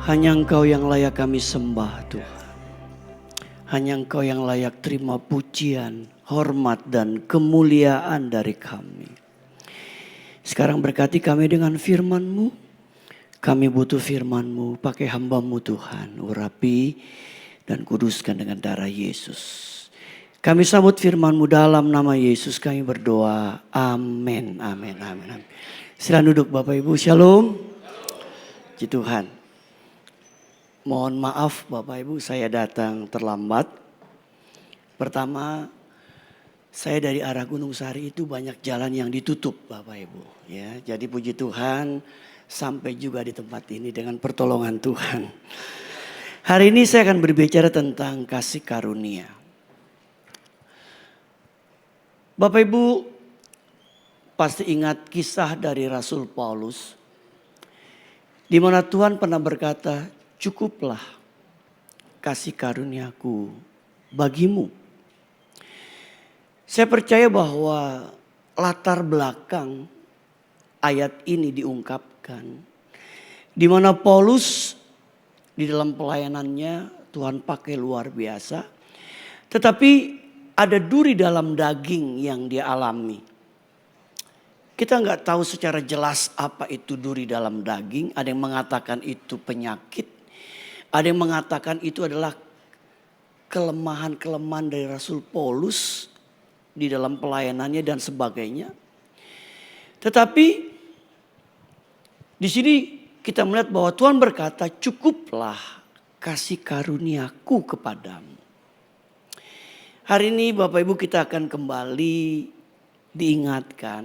Hanya Engkau yang layak kami sembah Tuhan. Hanya Engkau yang layak terima pujian, hormat dan kemuliaan dari kami. Sekarang berkati kami dengan firman-Mu. Kami butuh firman-Mu, pakai hamba-Mu Tuhan. Urapi dan kuduskan dengan darah Yesus. Kami sambut firman-Mu dalam nama Yesus kami berdoa. Amin, amin, amin, amin. Silakan duduk Bapak Ibu, shalom. Puji Tuhan. Mohon maaf Bapak Ibu, saya datang terlambat. Pertama, saya dari arah Gunung Sari itu banyak jalan yang ditutup Bapak Ibu. Ya, jadi puji Tuhan sampai juga di tempat ini dengan pertolongan Tuhan. Hari ini saya akan berbicara tentang kasih karunia. Bapak Ibu pasti ingat kisah dari Rasul Paulus. Di mana Tuhan pernah berkata, cukuplah kasih karuniaku bagimu. Saya percaya bahwa latar belakang ayat ini diungkapkan. Di mana Paulus di dalam pelayanannya Tuhan pakai luar biasa. Tetapi ada duri dalam daging yang dia alami. Kita nggak tahu secara jelas apa itu duri dalam daging. Ada yang mengatakan itu penyakit. Ada yang mengatakan itu adalah kelemahan-kelemahan dari Rasul Paulus di dalam pelayanannya dan sebagainya. Tetapi di sini kita melihat bahwa Tuhan berkata, cukuplah kasih karuniaku kepadamu. Hari ini Bapak Ibu kita akan kembali diingatkan.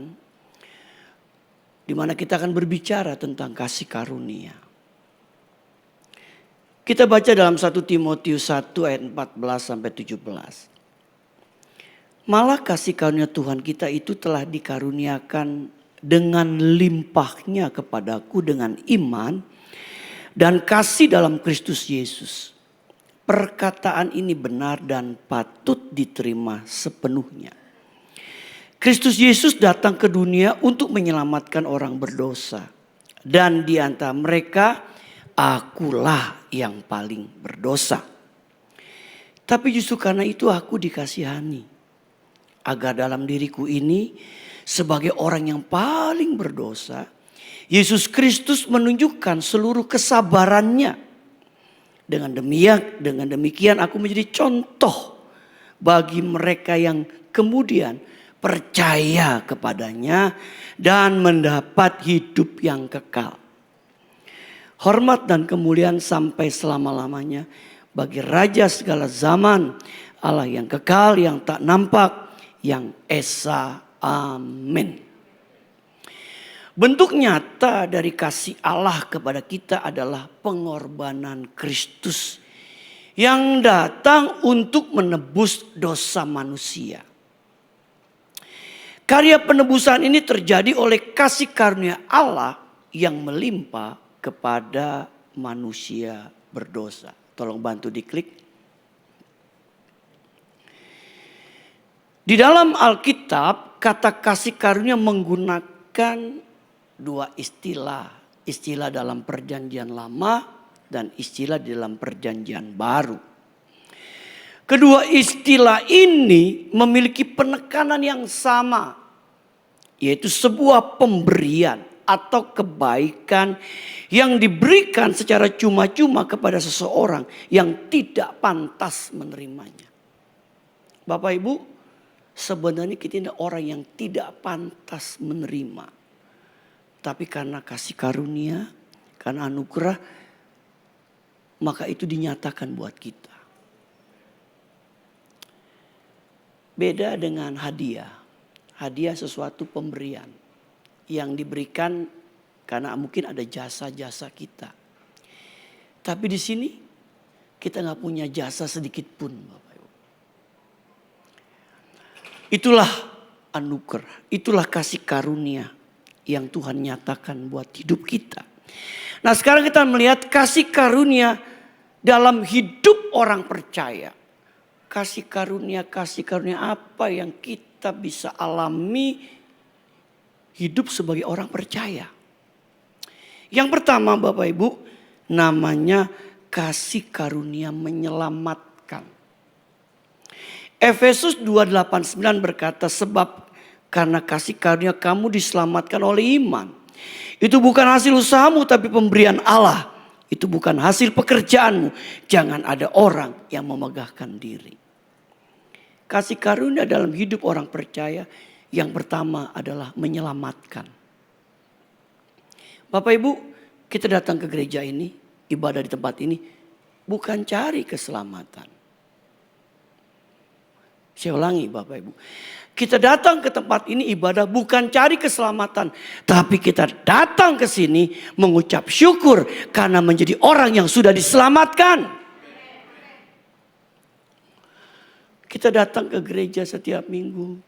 Di mana kita akan berbicara tentang kasih karunia. Kita baca dalam 1 Timotius 1 ayat 14 sampai 17. Malah kasih karunia Tuhan kita itu telah dikaruniakan dengan limpahnya kepadaku dengan iman dan kasih dalam Kristus Yesus. Perkataan ini benar dan patut diterima sepenuhnya. Kristus Yesus datang ke dunia untuk menyelamatkan orang berdosa. Dan di antara mereka, akulah yang paling berdosa. Tapi justru karena itu aku dikasihani. Agar dalam diriku ini, sebagai orang yang paling berdosa, Yesus Kristus menunjukkan seluruh kesabarannya. Dengan demikian aku menjadi contoh bagi mereka yang kemudian percaya kepadanya dan mendapat hidup yang kekal. Hormat dan kemuliaan sampai selama-lamanya bagi Raja segala zaman, Allah yang kekal, yang tak nampak, yang esa. Amin. Bentuk nyata dari kasih Allah kepada kita adalah pengorbanan Kristus yang datang untuk menebus dosa manusia. Karya penebusan ini terjadi oleh kasih karunia Allah yang melimpah kepada manusia berdosa. Tolong bantu diklik. Di dalam Alkitab, kata kasih karunia menggunakan dua istilah. Istilah dalam perjanjian lama dan istilah dalam perjanjian baru. Kedua istilah ini memiliki penekanan yang sama. Yaitu sebuah pemberian atau kebaikan yang diberikan secara cuma-cuma kepada seseorang yang tidak pantas menerimanya. Bapak Ibu, sebenarnya kita ini orang yang tidak pantas menerima. Tapi karena kasih karunia, karena anugerah, maka itu dinyatakan buat kita. Beda dengan hadiah. Hadiah sesuatu pemberian yang diberikan karena mungkin ada jasa-jasa kita. Tapi di sini kita nggak punya jasa sedikit pun, Bapak Ibu. Itulah anugerah, itulah kasih karunia yang Tuhan nyatakan buat hidup kita. Nah sekarang kita melihat kasih karunia dalam hidup orang percaya. Kasih karunia apa yang kita bisa alami hidup sebagai orang percaya. Yang pertama Bapak Ibu, Namanya kasih karunia menyelamatkan. Efesus 2:8-9 berkata, sebab karena kasih karunia kamu diselamatkan oleh iman. Itu bukan hasil usahamu tapi pemberian Allah. Itu bukan hasil pekerjaanmu. Jangan ada orang yang memegahkan diri. Kasih karunia dalam hidup orang percaya yang pertama adalah menyelamatkan. Bapak Ibu, kita datang ke gereja ini, ibadah di tempat ini, bukan cari keselamatan. Saya ulangi Bapak Ibu. Kita datang ke tempat ini ibadah bukan cari keselamatan. Tapi kita datang ke sini mengucap syukur karena menjadi orang yang sudah diselamatkan. Kita datang ke gereja setiap minggu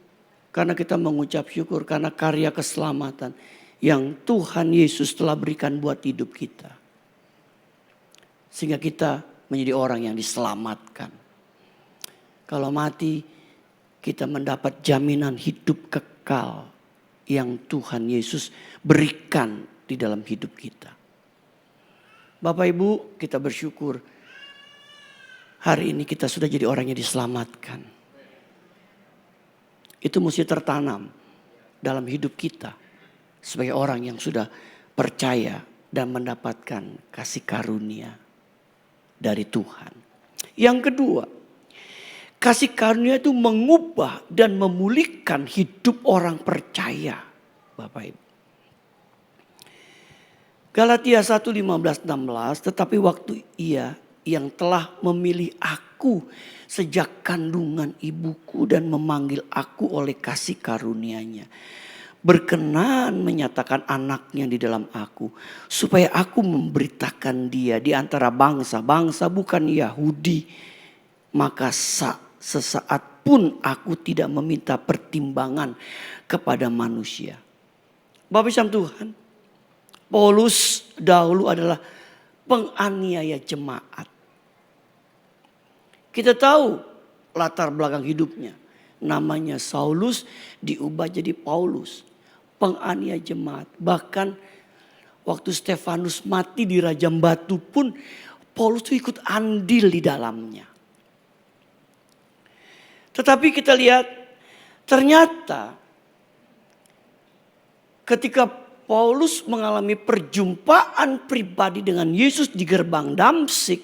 karena kita mengucap syukur karena karya keselamatan yang Tuhan Yesus telah berikan buat hidup kita. Sehingga kita menjadi orang yang diselamatkan. Kalau mati, kita mendapat jaminan hidup kekal yang Tuhan Yesus berikan di dalam hidup kita. Bapak Ibu, kita bersyukur hari ini kita sudah jadi orang yang diselamatkan. Itu mesti tertanam dalam hidup kita sebagai orang yang sudah percaya dan mendapatkan kasih karunia dari Tuhan. Yang kedua, kasih karunia itu mengubah dan memulihkan hidup orang percaya. Bapak Ibu. Galatia 1:15-16, tetapi waktu Ia yang telah memilih aku sejak kandungan ibuku dan memanggil aku oleh kasih karunia-Nya, berkenan menyatakan anaknya di dalam aku, supaya aku memberitakan dia di antara bangsa-bangsa bukan Yahudi. Maka sesaat pun aku tidak meminta pertimbangan kepada manusia. Bapak Ibu Tuhan, Paulus dahulu adalah penganiaya jemaat. Kita tahu latar belakang hidupnya. Namanya Saulus diubah jadi Paulus. Penganiaya jemaat. Bahkan waktu Stefanus mati di rajam batu pun Paulus itu ikut andil di dalamnya. Tetapi kita lihat ternyata ketika Paulus mengalami perjumpaan pribadi dengan Yesus di gerbang Damsyik,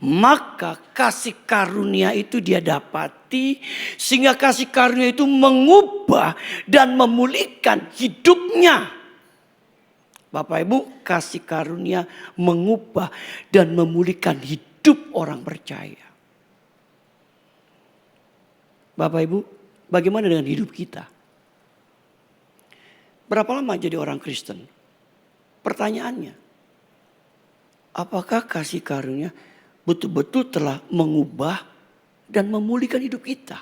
maka kasih karunia itu dia dapati, sehingga kasih karunia itu mengubah dan memulihkan hidupnya. Bapak Ibu, kasih karunia mengubah dan memulihkan hidup orang percaya. Bapak Ibu, bagaimana dengan hidup kita? Berapa lama jadi orang Kristen? Pertanyaannya, apakah kasih karunia betul-betul telah mengubah dan memulihkan hidup kita?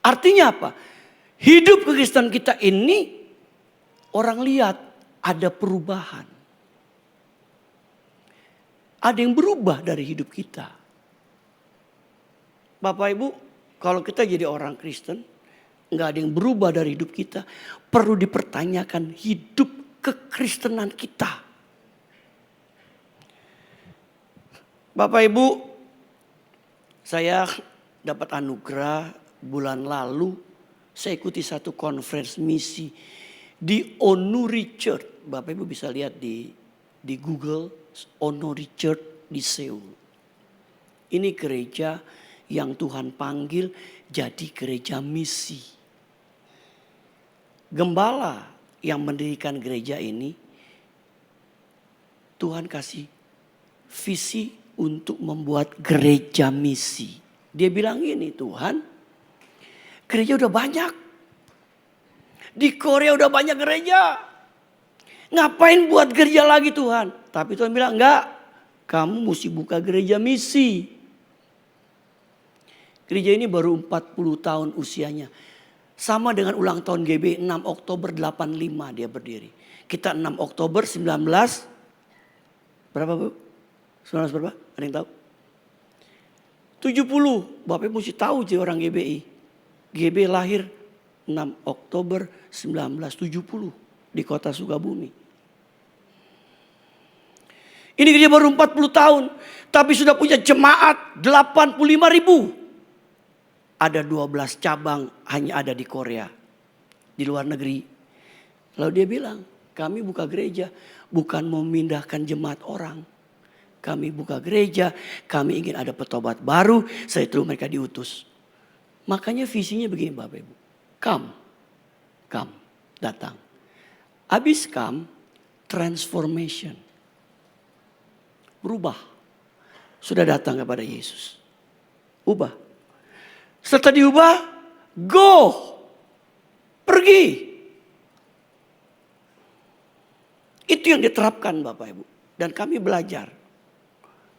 Artinya apa? Hidup kekristenan kita ini orang lihat ada perubahan. Ada yang berubah dari hidup kita. Bapak Ibu, kalau kita jadi orang Kristen, nggak ada yang berubah dari hidup kita, perlu dipertanyakan hidup kekristenan kita. Bapak Ibu, saya dapat anugerah bulan lalu, saya ikuti satu conference misi di Onuri Church. Bapak Ibu bisa lihat di Google, Onuri Church di Seoul. Ini gereja yang Tuhan panggil jadi gereja misi. Gembala yang mendirikan gereja ini, Tuhan kasih visi untuk membuat gereja misi. Dia bilang gini, Tuhan, gereja udah banyak. Di Korea udah banyak gereja. Ngapain buat gereja lagi Tuhan? Tapi Tuhan bilang, enggak, kamu mesti buka gereja misi. Gereja ini baru 40 tahun usianya. Sama dengan ulang tahun GB 6 Oktober 85 dia berdiri. Kita 6 Oktober 19. Berapa Bu? 19 berapa? Ada yang tahu? 70. Bapak mesti tahu sih orang GBI. GB lahir 6 Oktober 1970 di kota Sukabumi. Ini gereja baru 40 tahun. Tapi sudah punya jemaat 85.000. Ada 12 cabang hanya ada di Korea. Di luar negeri. Lalu dia bilang, kami buka gereja bukan memindahkan jemaat orang. Kami buka gereja, kami ingin ada petobat baru, setelah itu mereka diutus. Makanya visinya begini Bapak Ibu. Come, datang. Habis come, transformation. Berubah. Sudah datang kepada Yesus. Ubah. Setelah diubah, go. Pergi. Itu yang diterapkan Bapak Ibu. Dan kami belajar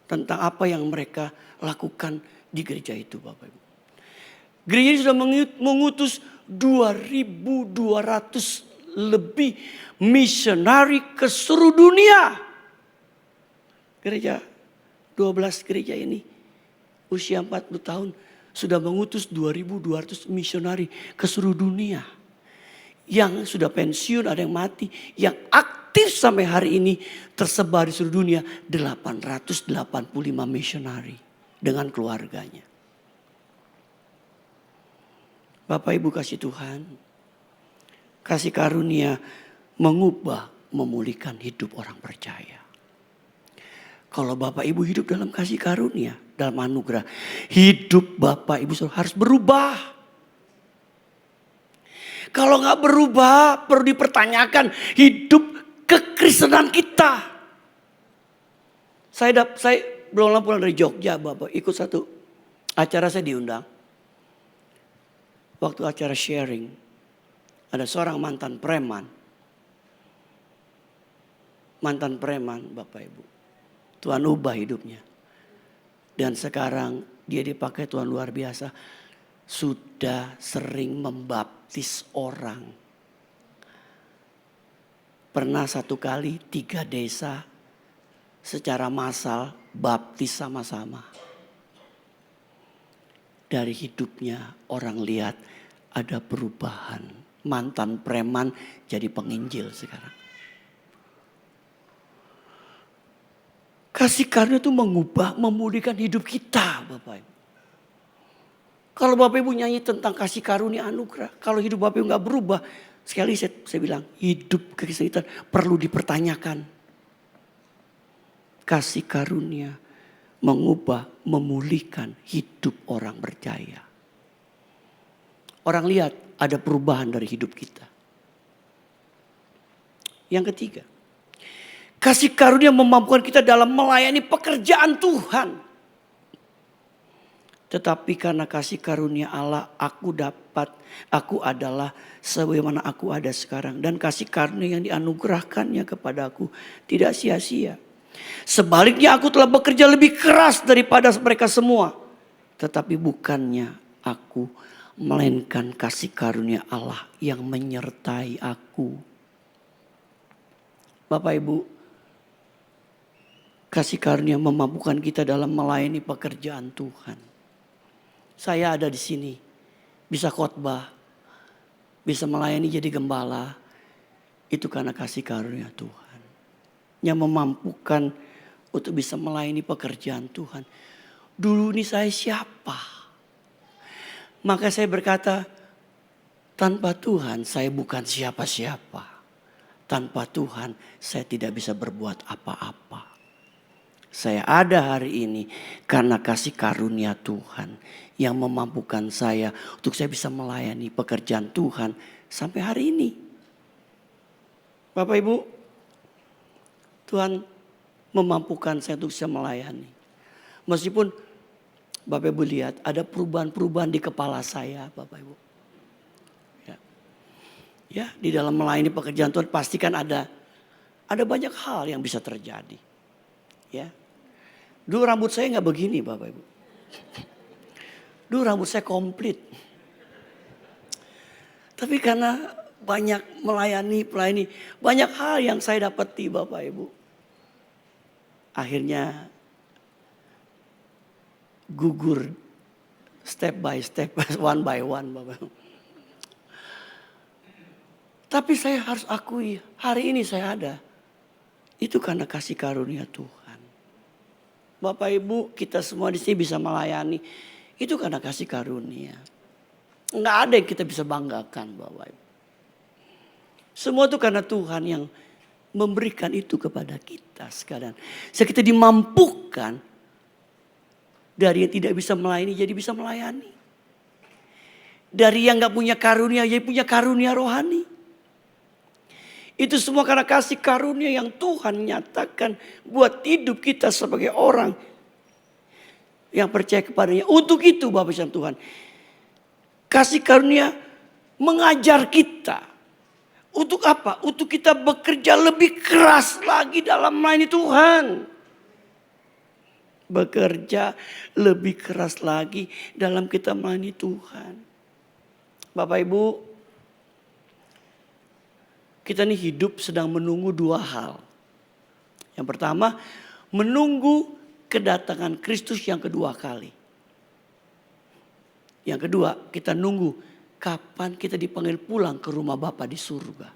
tentang apa yang mereka lakukan di gereja itu Bapak Ibu. Gereja ini sudah mengutus 2.200 lebih misionari ke seluruh dunia. Gereja 12 gereja ini usia 40 tahun sudah mengutus 2.200 misionari ke seluruh dunia. Yang sudah pensiun, ada yang mati, yang aktif sampai hari ini tersebar di seluruh dunia 885 misionari dengan keluarganya. Bapak Ibu kasih Tuhan, kasih karunia mengubah, memulihkan hidup orang percaya. Kalau Bapak Ibu hidup dalam kasih karunia, dalam anugerah, hidup Bapak Ibu harus berubah. Kalau nggak berubah, perlu dipertanyakan hidup kekristenan kita. Saya belum lama pulang dari Jogja, Bapak, ikut satu acara, saya diundang. Waktu acara sharing, ada seorang mantan preman. Mantan preman, Bapak Ibu. Tuhan ubah hidupnya. Dan sekarang dia dipakai Tuhan luar biasa. Sudah sering membaptis orang. Pernah satu kali 3 desa secara massal baptis sama-sama. Dari hidupnya orang lihat ada perubahan. Mantan preman jadi penginjil sekarang. Kasih karunia itu mengubah, memulihkan hidup kita Bapak Ibu. Kalau Bapak Ibu nyanyi tentang kasih karunia anugerah. Kalau hidup Bapak Ibu gak berubah. Sekali saya bilang hidup kekristenan perlu dipertanyakan. Kasih karunia mengubah, memulihkan hidup orang percaya. Orang lihat ada perubahan dari hidup kita. Yang ketiga. Kasih karunia memampukan kita dalam melayani pekerjaan Tuhan. Tetapi karena kasih karunia Allah, aku adalah sebagaimana aku ada sekarang. Dan kasih karunia yang dianugerahkannya kepada aku tidak sia-sia. Sebaliknya aku telah bekerja lebih keras daripada mereka semua. Tetapi bukannya aku, melainkan kasih karunia Allah yang menyertai aku. Bapak Ibu, kasih karunia memampukan kita dalam melayani pekerjaan Tuhan. Saya ada di sini, bisa khotbah, bisa melayani jadi gembala. Itu karena kasih karunia Tuhan. Yang memampukan untuk bisa melayani pekerjaan Tuhan. Dulu ini saya siapa? Maka saya berkata, tanpa Tuhan saya bukan siapa-siapa. Tanpa Tuhan saya tidak bisa berbuat apa-apa. Saya ada hari ini karena kasih karunia Tuhan yang memampukan saya untuk saya bisa melayani pekerjaan Tuhan sampai hari ini. Bapak Ibu, Tuhan memampukan saya untuk bisa melayani. Meskipun Bapak Ibu lihat ada perubahan-perubahan di kepala saya, Bapak Ibu. Ya, di dalam melayani pekerjaan Tuhan pastikan ada banyak hal yang bisa terjadi. Ya. Dulu rambut saya nggak begini Bapak Ibu. Dulu rambut saya komplit. Tapi karena banyak melayani, banyak hal yang saya dapati Bapak Ibu. Akhirnya gugur step by step, one by one Bapak Ibu. Tapi saya harus akui hari ini saya ada. Itu karena kasih karunia Tuhan. Bapak Ibu, kita semua di sini bisa melayani. Itu karena kasih karunia. Enggak ada yang kita bisa banggakan Bapak Ibu. Semua itu karena Tuhan yang memberikan itu kepada kita sekalian. Kita dimampukan dari yang tidak bisa melayani jadi bisa melayani. Dari yang gak punya karunia jadi punya karunia rohani. Itu semua karena kasih karunia yang Tuhan nyatakan buat hidup kita sebagai orang yang percaya kepadanya. Untuk itu Bapak Ibu Tuhan, kasih karunia mengajar kita. Untuk apa? Untuk kita bekerja lebih keras lagi dalam melayani Tuhan. Bekerja lebih keras lagi dalam kita melayani Tuhan. Bapak Ibu, kita ini hidup sedang menunggu dua hal. Yang pertama, menunggu kedatangan Kristus yang kedua kali. Yang kedua, kita nunggu kapan kita dipanggil pulang ke rumah Bapa di surga.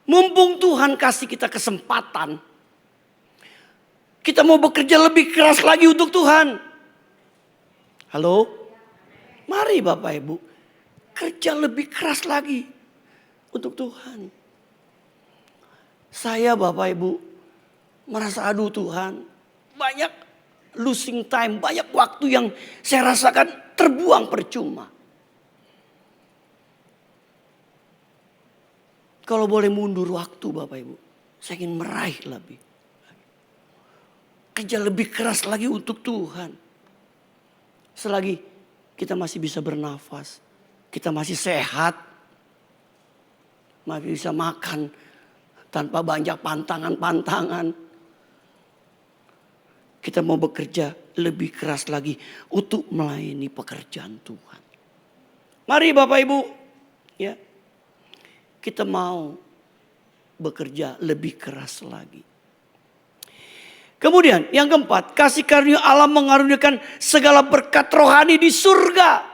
Mumpung Tuhan kasih kita kesempatan, kita mau bekerja lebih keras lagi untuk Tuhan. Halo? Mari Bapak Ibu, kerja lebih keras lagi untuk Tuhan. Saya Bapak Ibu merasa aduh Tuhan, banyak losing time, banyak waktu yang saya rasakan terbuang percuma. Kalau boleh mundur waktu Bapak Ibu, saya ingin meraih lebih. Kerja lebih keras lagi untuk Tuhan. Selagi kita masih bisa bernafas, kita masih sehat, masih bisa makan tanpa banyak pantangan-pantangan. Kita mau bekerja lebih keras lagi untuk melayani pekerjaan Tuhan. Mari Bapak Ibu, ya, kita mau bekerja lebih keras lagi. Kemudian yang keempat, kasih karunia Allah mengaruniakan segala berkat rohani di surga.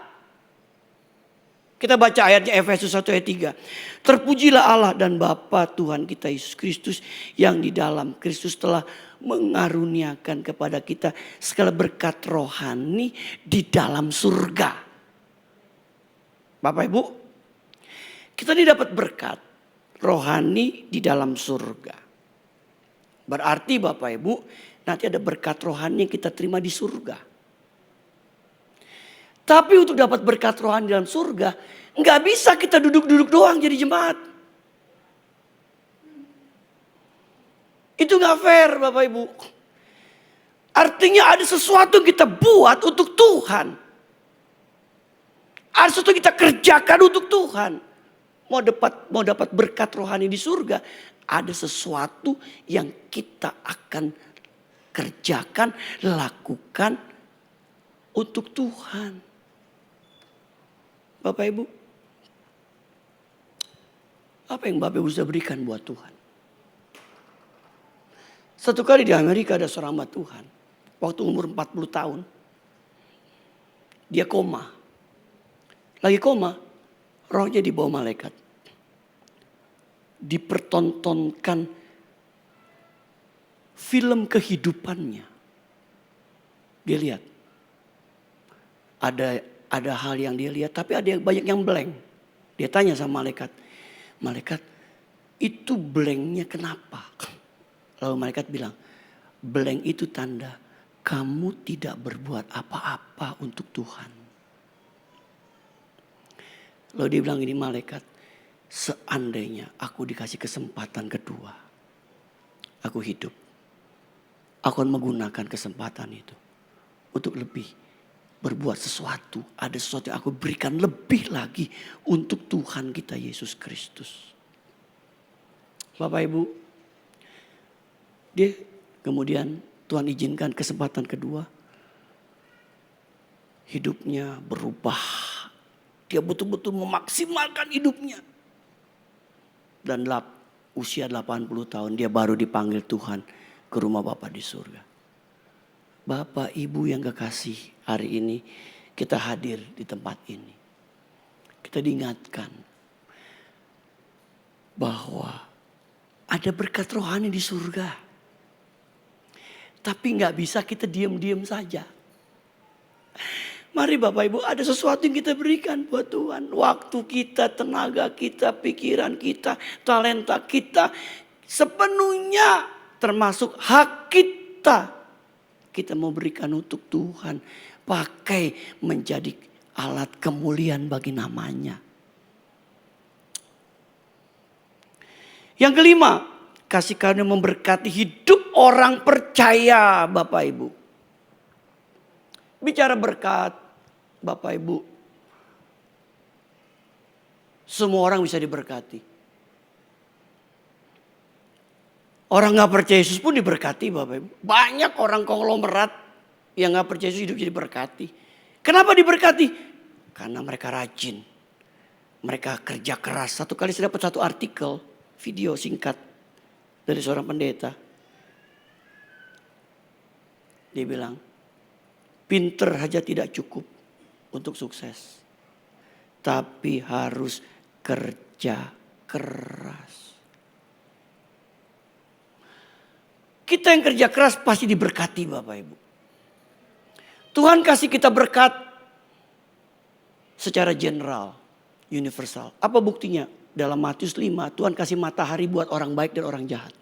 Kita baca ayatnya Efesus 1 ayat 3. Terpujilah Allah dan Bapa Tuhan kita Yesus Kristus yang di dalam Kristus telah mengaruniakan kepada kita segala berkat rohani di dalam surga. Bapak Ibu, kita ini dapat berkat rohani di dalam surga. Berarti Bapak Ibu, nanti ada berkat rohani yang kita terima di surga. Tapi untuk dapat berkat rohani dalam surga, nggak bisa kita duduk-duduk doang jadi jemaat. Itu nggak fair Bapak Ibu. Artinya ada sesuatu yang kita buat untuk Tuhan. Ada sesuatu yang kita kerjakan untuk Tuhan. Mau dapat berkat rohani di surga, ada sesuatu yang kita akan kerjakan, lakukan untuk Tuhan. Bapak Ibu, apa yang Bapak Ibu sudah berikan buat Tuhan? Satu kali di Amerika ada seorang hamba Tuhan, waktu umur 40 tahun, dia koma. Lagi koma, rohnya dibawa malaikat. Dipertontonkan film kehidupannya. Dia lihat. Ada hal yang dia lihat, tapi ada yang banyak yang blank. Dia tanya sama malaikat. Malaikat, itu blanknya kenapa? Lalu malaikat bilang, blank itu tanda kamu tidak berbuat apa-apa untuk Tuhan. Lalu dia bilang ini malaikat, seandainya aku dikasih kesempatan kedua, aku hidup, aku akan menggunakan kesempatan itu untuk lebih berbuat sesuatu. Ada sesuatu yang aku berikan lebih lagi untuk Tuhan kita Yesus Kristus. Bapak Ibu, dia kemudian Tuhan izinkan kesempatan kedua, hidupnya berubah. Dia betul-betul memaksimalkan hidupnya. Dan usia 80 tahun dia baru dipanggil Tuhan ke rumah Bapa di surga. Bapak Ibu yang kekasih, hari ini kita hadir di tempat ini. Kita diingatkan bahwa ada berkat rohani di surga. Tapi nggak bisa kita diam-diam saja. Mari Bapak Ibu, ada sesuatu yang kita berikan buat Tuhan. Waktu kita, tenaga kita, pikiran kita, talenta kita. Sepenuhnya termasuk hak kita. Kita mau berikan untuk Tuhan. Pakai menjadi alat kemuliaan bagi namanya. Yang kelima, kasih karunia memberkati hidup orang percaya Bapak Ibu. Bicara berkat Bapak Ibu. Semua orang bisa diberkati. Orang gak percaya Yesus pun diberkati Bapak Ibu. Banyak orang konglomerat yang gak percaya Yesus hidup jadi berkati. Kenapa diberkati? Karena mereka rajin. Mereka kerja keras. Satu kali saya dapat satu artikel, video singkat dari seorang pendeta. Dia bilang, pinter saja tidak cukup untuk sukses. Tapi harus kerja keras. Kita yang kerja keras pasti diberkati Bapak Ibu. Tuhan kasih kita berkat secara general, universal. Apa buktinya? Dalam Matius 5 Tuhan kasih matahari buat orang baik dan orang jahat.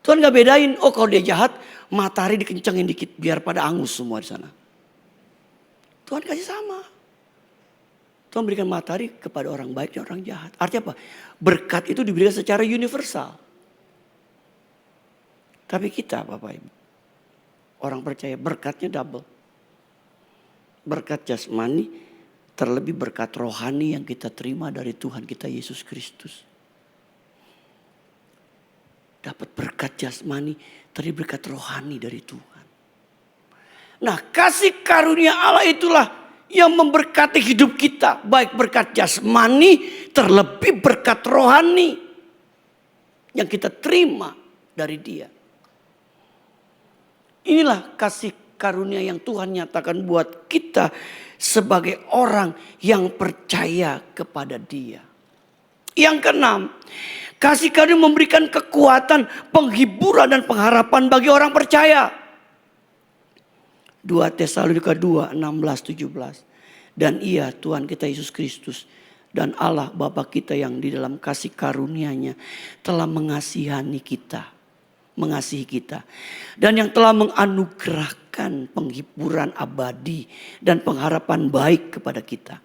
Tuhan gak bedain, oh kalau dia jahat matahari dikencengin dikit biar pada angus semua di sana. Tuhan kasih sama. Tuhan berikan matahari kepada orang baik dan orang jahat. Artinya apa? Berkat itu diberikan secara universal. Tapi kita Bapak Ibu, orang percaya berkatnya double. Berkat jasmani, terlebih berkat rohani yang kita terima dari Tuhan kita Yesus Kristus. Dapat berkat jasmani, terlebih berkat rohani dari Tuhan. Nah, kasih karunia Allah itulah yang memberkati hidup kita. Baik berkat jasmani, terlebih berkat rohani yang kita terima dari Dia. Inilah kasih karunia yang Tuhan nyatakan buat kita sebagai orang yang percaya kepada Dia. Yang keenam, kasih karunia memberikan kekuatan, penghiburan dan pengharapan bagi orang percaya. 2 Tesalonika 2, 16-17. Dan Ia Tuhan kita Yesus Kristus dan Allah Bapa kita yang di dalam kasih karunia-Nya telah mengasihi kita. Dan yang telah menganugerahkan penghiburan abadi dan pengharapan baik kepada kita.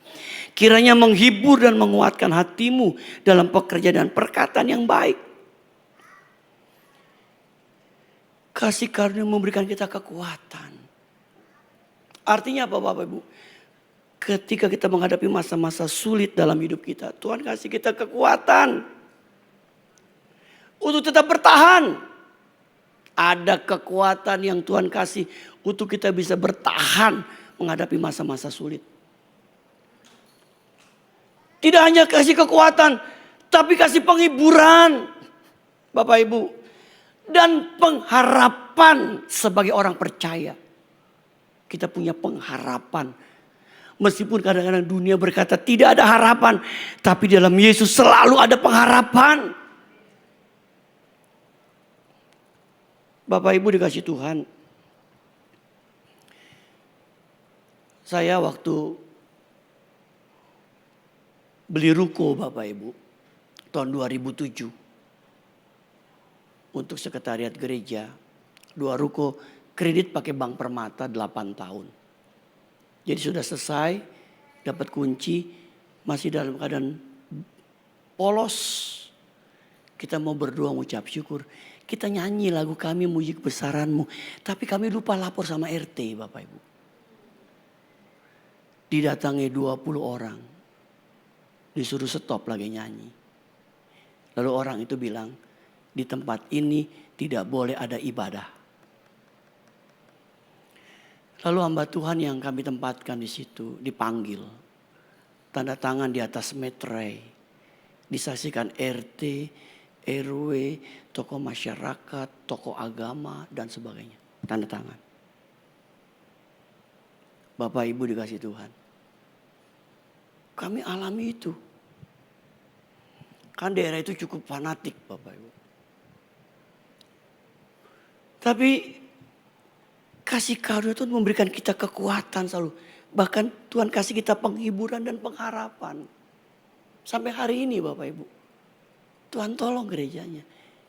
Kiranya menghibur dan menguatkan hatimu dalam pekerjaan dan perkataan yang baik. Kasih karunia memberikan kita kekuatan. Artinya apa Bapak Ibu? Ketika kita menghadapi masa-masa sulit dalam hidup kita, Tuhan kasih kita kekuatan untuk tetap bertahan. Ada kekuatan yang Tuhan kasih untuk kita bisa bertahan menghadapi masa-masa sulit. Tidak hanya kasih kekuatan, tapi kasih penghiburan, Bapak Ibu. Dan pengharapan sebagai orang percaya. Kita punya pengharapan. Meskipun kadang-kadang dunia berkata tidak ada harapan, tapi dalam Yesus selalu ada pengharapan. Bapak Ibu dikasih Tuhan. Saya waktu beli ruko Bapak Ibu tahun 2007 untuk sekretariat gereja. 2 ruko kredit pakai Bank Permata 8 tahun. Jadi sudah selesai, dapat kunci, masih dalam keadaan polos. Kita mau berdoa mengucap syukur. Kita nyanyi lagu kami muji kebesaran-Mu. Tapi kami lupa lapor sama RT Bapak Ibu. Didatangi 20 orang. Disuruh stop lagi nyanyi. Lalu orang itu bilang, di tempat ini tidak boleh ada ibadah. Lalu hamba Tuhan yang kami tempatkan di situ dipanggil. Tanda tangan di atas meterai. Disaksikan RT, RW, tokoh masyarakat, tokoh agama dan sebagainya. Tanda tangan. Bapak Ibu dikasih Tuhan. Kami alami itu. Kan daerah itu cukup fanatik Bapak Ibu. Tapi kasih karunia Tuhan memberikan kita kekuatan selalu. Bahkan Tuhan kasih kita penghiburan dan pengharapan. Sampai hari ini Bapak Ibu. Tuhan tolong gerejanya.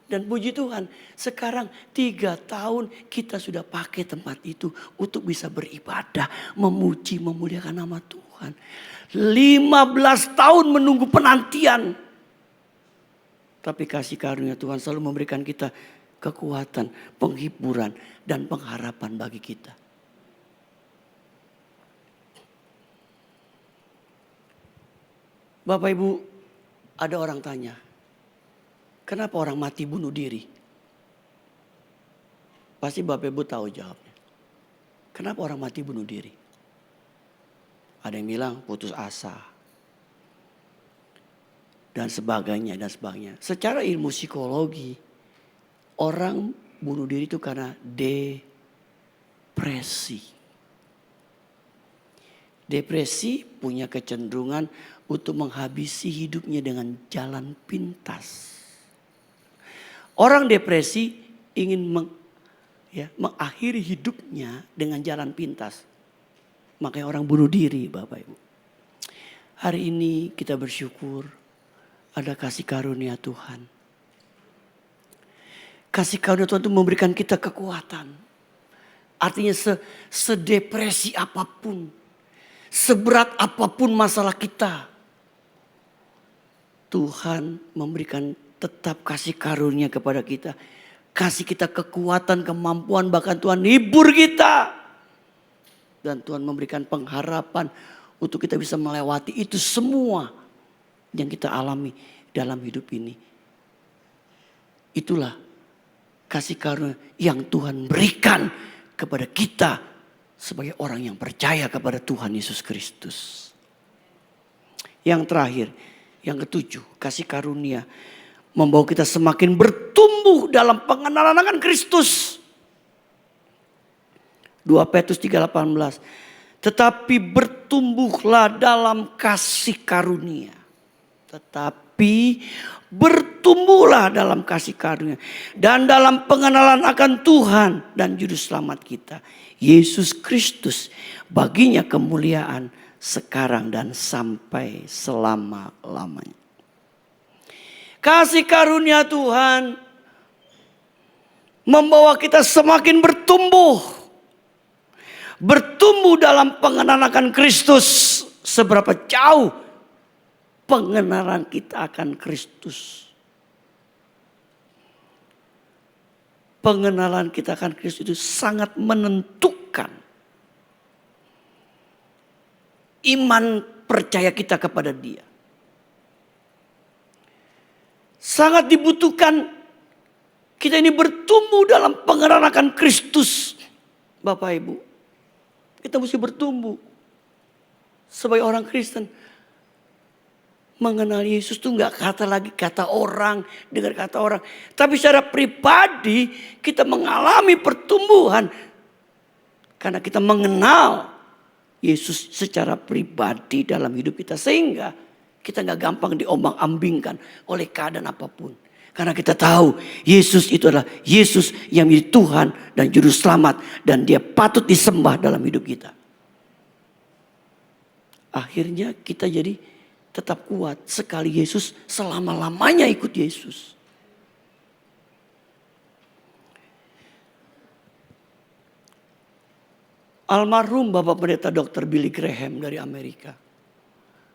Dan puji Tuhan, sekarang 3 tahun kita sudah pakai tempat itu untuk bisa beribadah, memuji, memuliakan nama Tuhan. 15 tahun menunggu penantian. Tapi kasih karunia Tuhan selalu memberikan kita kekuatan, penghiburan, dan pengharapan bagi kita. Bapak Ibu, ada orang tanya, kenapa orang mati bunuh diri? Pasti Bapak Ibu tahu jawabnya. Kenapa orang mati bunuh diri? Ada yang bilang putus asa. Dan sebagainya, dan sebagainya. Secara ilmu psikologi, orang bunuh diri itu karena depresi. Depresi punya kecenderungan untuk menghabisi hidupnya dengan jalan pintas. Orang depresi ingin mengakhiri hidupnya dengan jalan pintas. Makanya orang bunuh diri Bapak Ibu. Hari ini kita bersyukur ada kasih karunia Tuhan. Kasih karunia Tuhan itu memberikan kita kekuatan. Artinya sedepresi apapun, seberat apapun masalah kita, Tuhan memberikan tetap kasih karunia kepada kita. Kasih kita kekuatan, kemampuan, bahkan Tuhan hibur kita. Dan Tuhan memberikan pengharapan untuk kita bisa melewati itu semua yang kita alami dalam hidup ini. Itulah kasih karunia yang Tuhan berikan kepada kita sebagai orang yang percaya kepada Tuhan Yesus Kristus. Yang terakhir, yang ketujuh, kasih karunia membawa kita semakin bertumbuh dalam pengenalan akan Kristus. 2 Petrus 3:18. Tetapi bertumbuhlah dalam kasih karunia. Tetapi bertumbuhlah dalam kasih karunia. Dan dalam pengenalan akan Tuhan dan Juru Selamat kita, Yesus Kristus. Baginya kemuliaan sekarang dan sampai selama-lamanya. Kasih karunia Tuhan membawa kita semakin bertumbuh. Bertumbuh dalam pengenalan akan Kristus. Seberapa jauh pengenalan kita akan Kristus. Pengenalan kita akan Kristus itu sangat menentukan iman percaya kita kepada Dia. Sangat dibutuhkan kita ini bertumbuh dalam pengenalan akan Kristus. Bapak Ibu, kita mesti bertumbuh sebagai orang Kristen. Mengenal Yesus itu gak kata orang, dengar kata orang. Tapi secara pribadi kita mengalami pertumbuhan. Karena kita mengenal Yesus secara pribadi dalam hidup kita. Sehingga kita gak gampang diombang-ambingkan oleh keadaan apapun. Karena kita tahu Yesus itu adalah Yesus yang menjadi Tuhan dan Juru Selamat. Dan Dia patut disembah dalam hidup kita. Akhirnya kita jadi tetap kuat sekali Yesus selama-lamanya ikut Yesus. Almarhum Bapak Pendeta Dr. Billy Graham dari Amerika.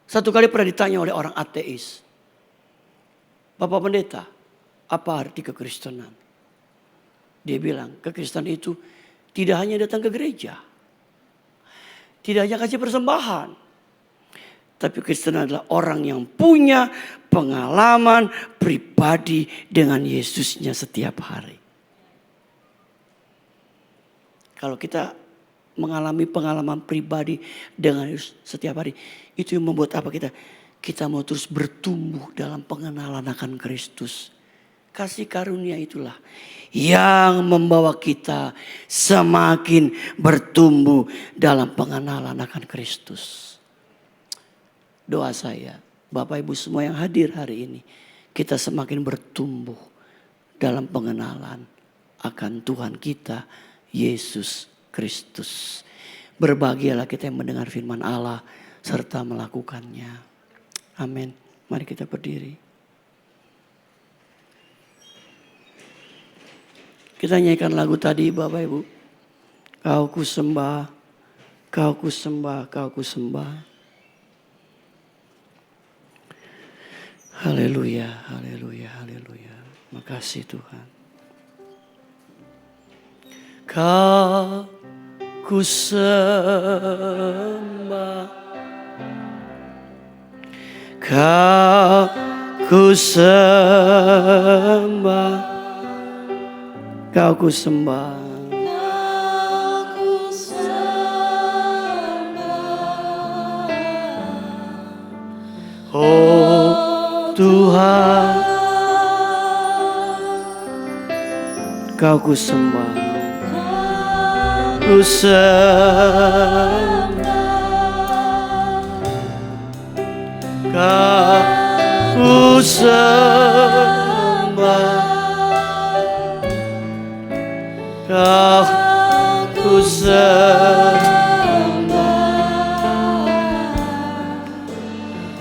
Satu kali pernah ditanya oleh orang ateis. Bapak Pendeta, apa arti kekristenan? Dia bilang kekristenan itu tidak hanya datang ke gereja. Tidak hanya kasih persembahan. Tapi Kristen adalah orang yang punya pengalaman pribadi dengan Yesusnya setiap hari. Kalau kita mengalami pengalaman pribadi dengan Yesus setiap hari, itu yang membuat apa kita? Kita mau terus bertumbuh dalam pengenalan akan Kristus. Kasih karunia itulah yang membawa kita semakin bertumbuh dalam pengenalan akan Kristus. Doa saya, Bapak Ibu semua yang hadir hari ini, kita semakin bertumbuh dalam pengenalan akan Tuhan kita Yesus Kristus. Berbahagialah kita yang mendengar firman Allah serta melakukannya. Amin. Mari kita berdiri. Kita nyanyikan lagu tadi Bapak Ibu. Kau ku sembah, kau ku sembah, kau ku sembah. Haleluya, haleluya, haleluya. Makasih Tuhan. Kau ku sembah, kau ku sembah, kau ku sembah. Oh Tuhan, kau ku sembah, ku sembah, kau ku sembah, kau ku sembah.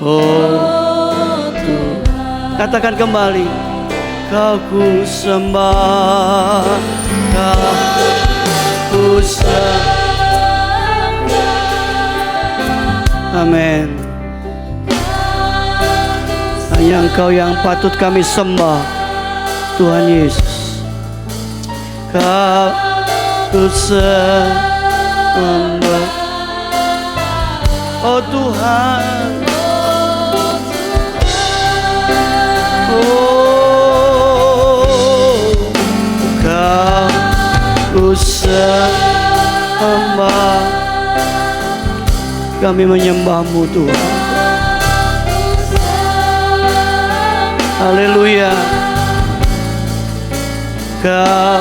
Oh Tuhan, katakan kembali, kau ku sembah, kau ku sembah. Amin. Hanya Engkau yang patut kami sembah, Tuhan Yesus. Kau ku sembah, oh Tuhan. Oh, Kau ku sembah, kami menyembah-Mu Tuhan. Haleluya. Kau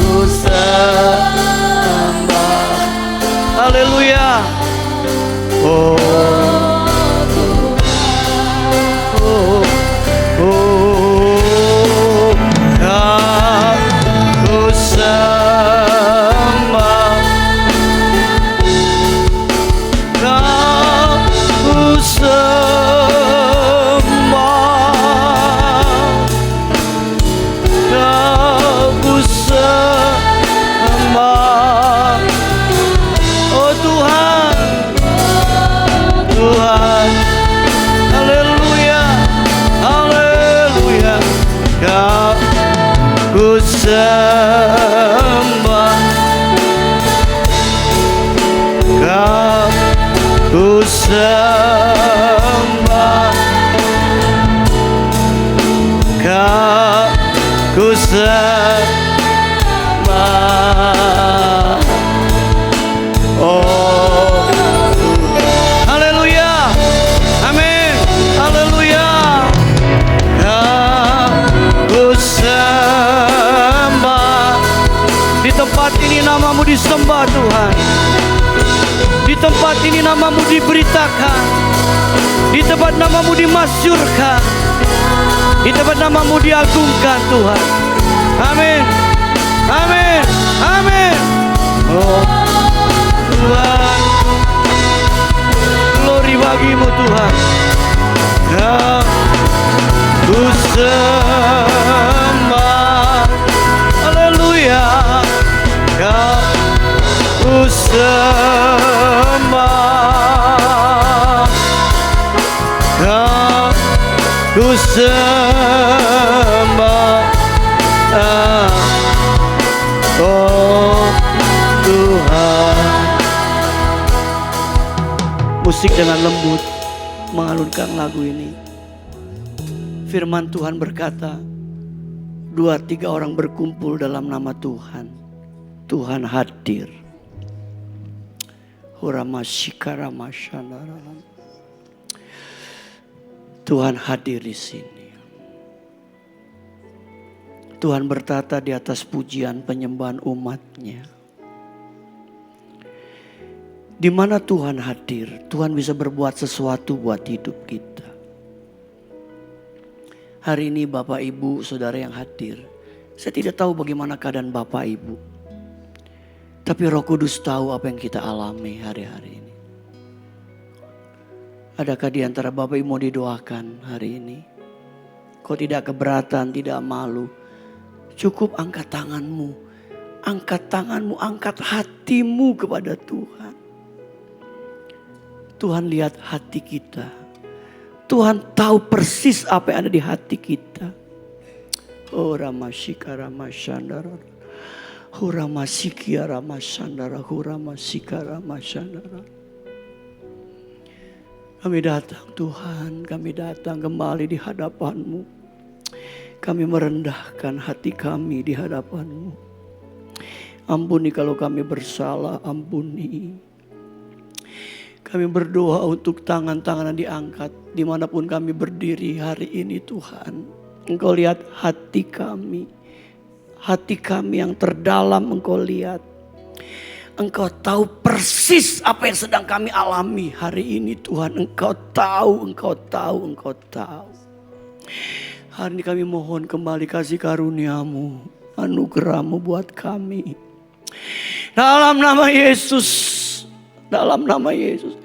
ku sembah, haleluya. Oh, oh, oh, Kau ku sembah, Kau ku sembah, Kau ku sembah. Oh Tuhan, Tuhan, haleluya, haleluya. Kau ku sembah, Kau ku sembah, Kau ku sembah. Oh, haleluya, amin, haleluya. Kau ku sembah. Di tempat ini nama-Mu disembah Tuhan. Di tempat ini nama-Mu diberitakan. Di tempat nama-Mu dimasyurkan. Di tempat nama-Mu diagungkan Tuhan. Amin, amin, amin. Oh Tuhan, glory bagi-Mu Tuhan. Kau ku sembah, haleluya. Kau ku sembah, Kau ku sembah. Oh Tuhan. Musik dengan lembut mengalunkan lagu ini. Firman Tuhan berkata, 2-3 orang berkumpul dalam nama Tuhan, Tuhan hadir. Tuhan hadir di sini. Tuhan bertata di atas pujian penyembahan umat-Nya. Di mana Tuhan hadir, Tuhan bisa berbuat sesuatu buat hidup kita. Hari ini Bapak Ibu Saudara yang hadir, Saya tidak tahu bagaimana keadaan Bapak Ibu. Tapi Roh Kudus tahu apa yang kita alami hari-hari ini. Adakah di antara Bapak Ibu mau didoakan hari ini? Kau tidak keberatan, tidak malu. Cukup angkat tanganmu. Angkat tanganmu, angkat hatimu kepada Tuhan. Tuhan lihat hati kita. Tuhan tahu persis apa yang ada di hati kita. Oh Ramashika Ramashandara. Huramasikia Ramashandara. Huramasika Ramashandara. Kami datang Tuhan, kami datang kembali di hadapan-Mu. Kami merendahkan hati kami di hadapan-Mu. Ampuni kalau kami bersalah, ampuni. Kami berdoa untuk tangan-tangan yang diangkat dimanapun kami berdiri hari ini Tuhan. Engkau lihat hati kami. Hati kami yang terdalam Engkau lihat. Engkau tahu persis apa yang sedang kami alami hari ini Tuhan. Engkau tahu, Engkau tahu, Engkau tahu. Hari ini kami mohon kembali kasih karunia-Mu, anugerah-Mu buat kami. Dalam nama Yesus, dalam nama Yesus.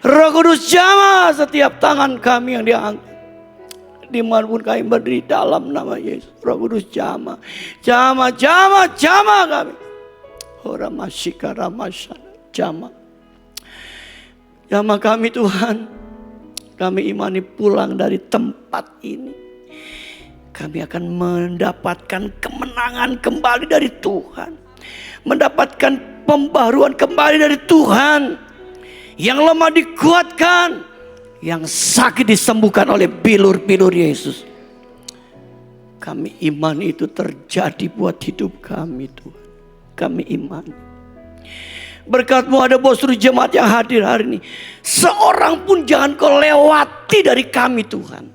Roh Kudus jamah setiap tangan kami yang diangkat. Dimanapun kami berdiri dalam nama Yesus. Roh Kudus jamah, jamah, jamah, jamah kami. Orang masyika ramasana jamah. Jamah kami Tuhan. Kami imani pulang dari tempat ini. Kami akan mendapatkan kemenangan kembali dari Tuhan. Mendapatkan pembaruan kembali dari Tuhan. Yang lemah dikuatkan. Yang sakit disembuhkan oleh bilur-bilur Yesus. Kami iman itu terjadi buat hidup kami Tuhan. Kami iman. Berkat-Mu ada bos seluruh jemaat yang hadir hari ini. Seorang pun jangan Kau lewati dari kami Tuhan.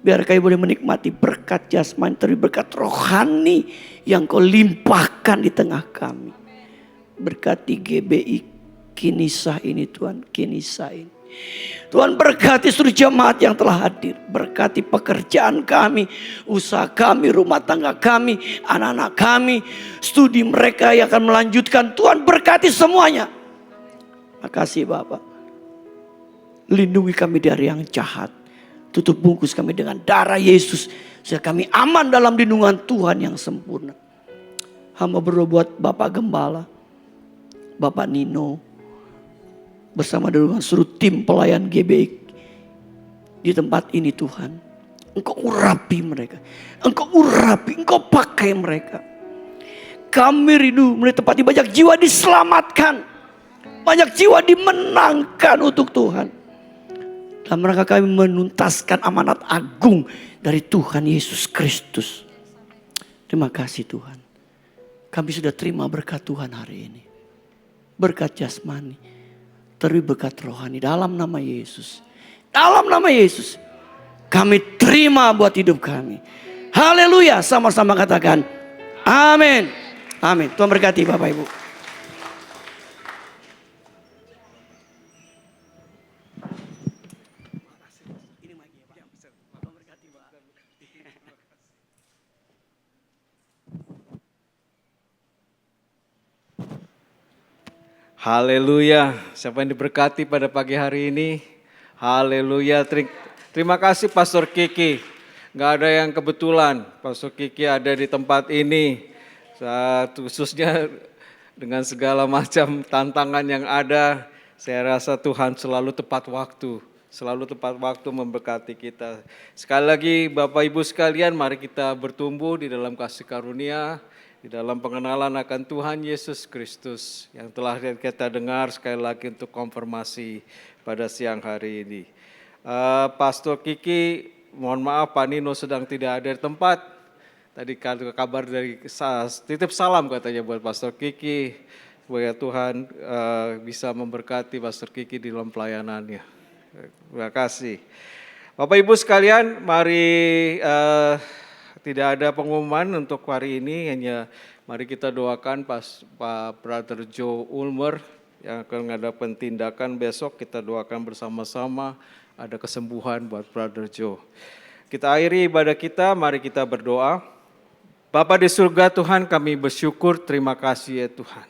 Biar kami boleh menikmati berkat jasmani, tapi berkat rohani yang Kau limpahkan di tengah kami. Berkati GBI Kinisah ini Tuhan, Kinisah ini. Tuhan berkati seluruh jemaat yang telah hadir. Berkati pekerjaan kami, usaha kami, rumah tangga kami, anak-anak kami, studi mereka yang akan melanjutkan. Tuhan berkati semuanya. Makasih Bapak. Lindungi kami dari yang jahat. Tutup bungkus kami dengan darah Yesus. Sehingga kami aman dalam lindungan Tuhan yang sempurna. Hamba berdoa buat Bapak Gembala, Bapak Nino, bersama dengan seluruh tim pelayan GBI di tempat ini Tuhan. Engkau urapi mereka. Engkau urapi, Engkau pakai mereka. Kami rindu melihat tempat ini banyak jiwa diselamatkan. Banyak jiwa dimenangkan untuk Tuhan. Dalam rangka kami menuntaskan amanat agung dari Tuhan Yesus Kristus. Terima kasih Tuhan. Kami sudah terima berkat Tuhan hari ini. Berkat jasmani. Tapi berkat rohani dalam nama Yesus. Dalam nama Yesus. Kami terima buat hidup kami. Haleluya. Sama-sama katakan. Amin. Amin. Tuhan berkati Bapak Ibu. Haleluya, siapa yang diberkati pada pagi hari ini? Haleluya, terima kasih Pastor Kiki. Gak ada yang kebetulan, Pastor Kiki ada di tempat ini. Khususnya dengan segala macam tantangan yang ada, saya rasa Tuhan selalu tepat waktu. Selalu tepat waktu memberkati kita. Sekali lagi Bapak Ibu sekalian, mari kita bertumbuh di dalam kasih karunia. Di dalam pengenalan akan Tuhan Yesus Kristus yang telah kita dengar sekali lagi untuk konfirmasi pada siang hari ini. Pastor Kiki, mohon maaf Pak Nino sedang tidak ada di tempat. Tadi kabar dari titip salam katanya buat Pastor Kiki. Supaya Tuhan bisa memberkati Pastor Kiki di dalam pelayanannya. Terima kasih. Bapak Ibu sekalian, mari... tidak ada pengumuman untuk hari ini, hanya mari kita doakan Pak Brother Joe Ulmer yang akan mengadakan tindakan besok, kita doakan bersama-sama ada kesembuhan buat Brother Joe. Kita akhiri ibadah kita, mari kita berdoa. Bapa di surga Tuhan, kami bersyukur, terima kasih ya Tuhan.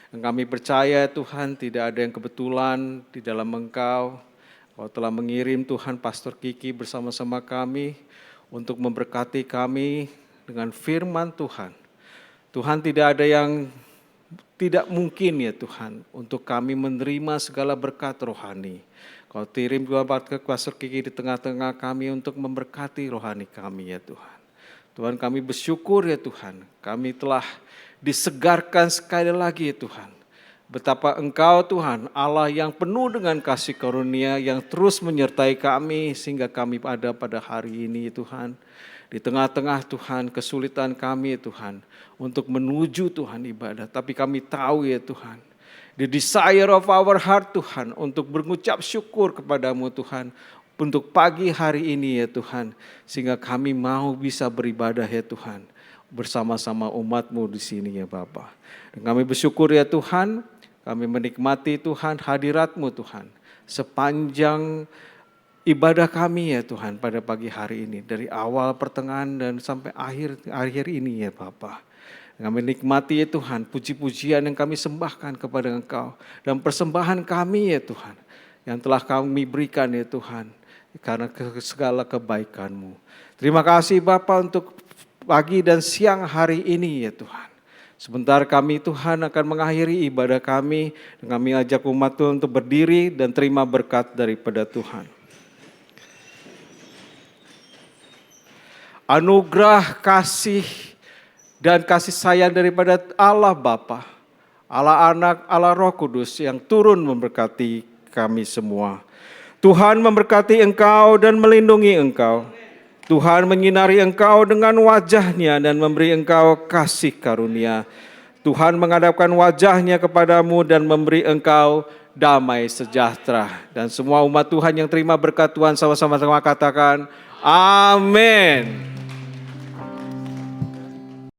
Dan kami percaya Tuhan tidak ada yang kebetulan di dalam Engkau. Kau telah mengirim Tuhan Pastor Kiki bersama-sama kami untuk memberkati kami dengan firman Tuhan. Tuhan, tidak ada yang tidak mungkin ya Tuhan untuk kami menerima segala berkat rohani. Kau kirim ke Pastor Kiki di tengah-tengah kami untuk memberkati rohani kami ya Tuhan. Tuhan, kami bersyukur ya Tuhan, kami telah disegarkan sekali lagi ya Tuhan. Betapa Engkau Tuhan, Allah yang penuh dengan kasih karunia yang terus menyertai kami sehingga kami ada pada hari ini ya Tuhan. Di tengah-tengah Tuhan kesulitan kami ya Tuhan untuk menuju Tuhan ibadah. Tapi kami tahu ya Tuhan, the desire of our heart Tuhan untuk mengucap syukur kepadamu Tuhan. Untuk pagi hari ini ya Tuhan, sehingga kami mau bisa beribadah ya Tuhan, bersama-sama umat-Mu di sini ya Bapa. Dan kami bersyukur ya Tuhan, kami menikmati Tuhan hadirat-Mu Tuhan, sepanjang ibadah kami ya Tuhan pada pagi hari ini, dari awal pertengahan dan sampai akhir ini ya Bapa. Kami nikmati ya Tuhan, puji-pujian yang kami sembahkan kepada Engkau, dan persembahan kami ya Tuhan, yang telah kami berikan ya Tuhan, karena segala kebaikan-Mu. Terima kasih Bapa untuk pagi dan siang hari ini ya Tuhan. Sebentar kami Tuhan akan mengakhiri ibadah kami, dan kami ajak umat Tuhan untuk berdiri dan terima berkat daripada Tuhan. Anugerah kasih dan kasih sayang daripada Allah Bapa, Allah Anak, Allah Roh Kudus yang turun memberkati kami semua. Tuhan memberkati engkau dan melindungi engkau. Tuhan menyinari engkau dengan wajah-Nya dan memberi engkau kasih karunia. Tuhan menghadapkan wajah-Nya kepadamu dan memberi engkau damai sejahtera. Dan semua umat Tuhan yang terima berkat Tuhan sama-sama katakan, amin.